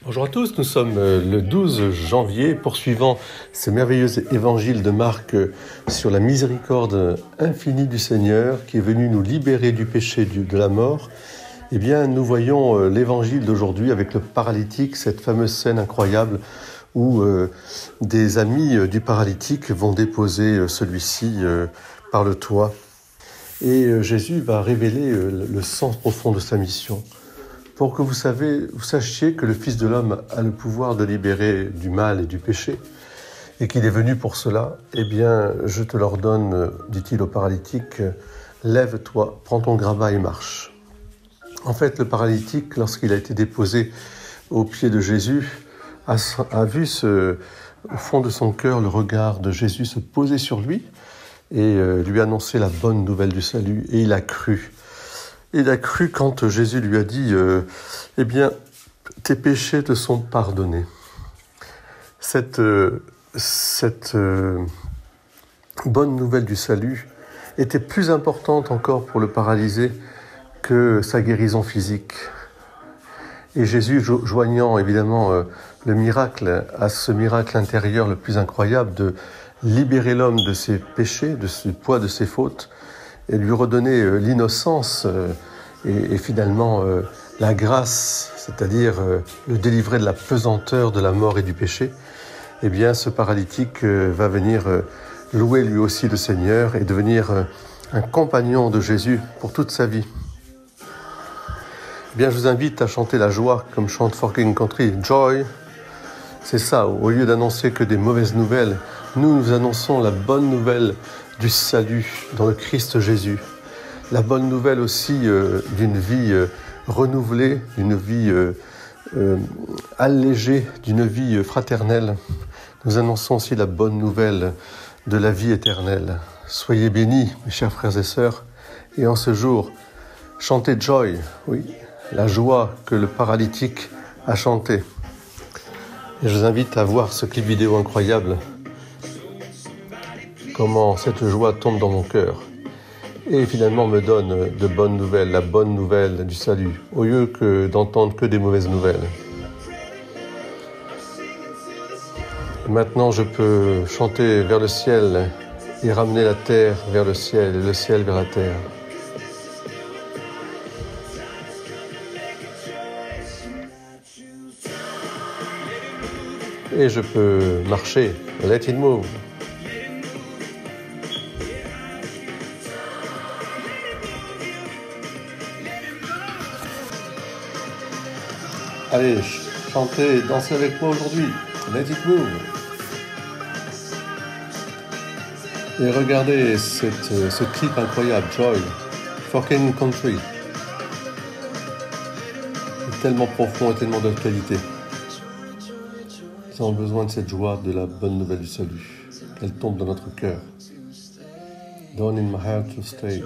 Bonjour à tous, nous sommes le 12 janvier, poursuivant ce merveilleux évangile de Marc sur la miséricorde infinie du Seigneur qui est venu nous libérer du péché de la mort. Eh bien, nous voyons l'évangile d'aujourd'hui avec le paralytique, cette fameuse scène incroyable où des amis du paralytique vont déposer celui-ci par le toit. Et Jésus va révéler le sens profond de sa mission. Pour que vous sachiez que le Fils de l'homme a le pouvoir de libérer du mal et du péché, et qu'il est venu pour cela, eh bien, je te l'ordonne, dit-il au paralytique, lève-toi, prends ton grabat et marche. En fait, le paralytique, lorsqu'il a été déposé aux pieds de Jésus, a vu au fond de son cœur le regard de Jésus se poser sur lui et lui annoncer la bonne nouvelle du salut, et il a cru. Il a cru quand Jésus lui a dit « Eh bien, tes péchés te sont pardonnés ». Cette bonne nouvelle du salut était plus importante encore pour le paralysé que sa guérison physique. Et Jésus, joignant évidemment le miracle à ce miracle intérieur le plus incroyable de libérer l'homme de ses péchés, du poids de ses fautes, et lui redonner l'innocence et finalement la grâce, c'est-à-dire le délivrer de la pesanteur de la mort et du péché, eh bien ce paralytique va venir louer lui aussi le Seigneur et devenir un compagnon de Jésus pour toute sa vie. Eh bien, je vous invite à chanter la joie comme chante Forking Country, Joy. C'est ça, au lieu d'annoncer que des mauvaises nouvelles, nous annonçons la bonne nouvelle du salut dans le Christ Jésus. La bonne nouvelle aussi d'une vie renouvelée, d'une vie allégée, d'une vie fraternelle. Nous annonçons aussi la bonne nouvelle de la vie éternelle. Soyez bénis, mes chers frères et sœurs, et en ce jour, chantez Joy, oui, la joie que le paralytique a chantée. Et je vous invite à voir ce clip vidéo incroyable, comment cette joie tombe dans mon cœur et finalement me donne de bonnes nouvelles, la bonne nouvelle du salut, au lieu d'entendre que des mauvaises nouvelles. Maintenant, je peux chanter vers le ciel et ramener la terre vers le ciel et le ciel vers la terre. Et je peux marcher, let it move. Allez, chantez et dansez avec moi aujourd'hui, let it move. Et regardez ce clip incroyable, Joy, Forking Country. C'est tellement profond et tellement de qualité. Nous avons besoin de cette joie, de la bonne nouvelle du salut, qu'elle tombe dans notre cœur. Down in my heart to stay.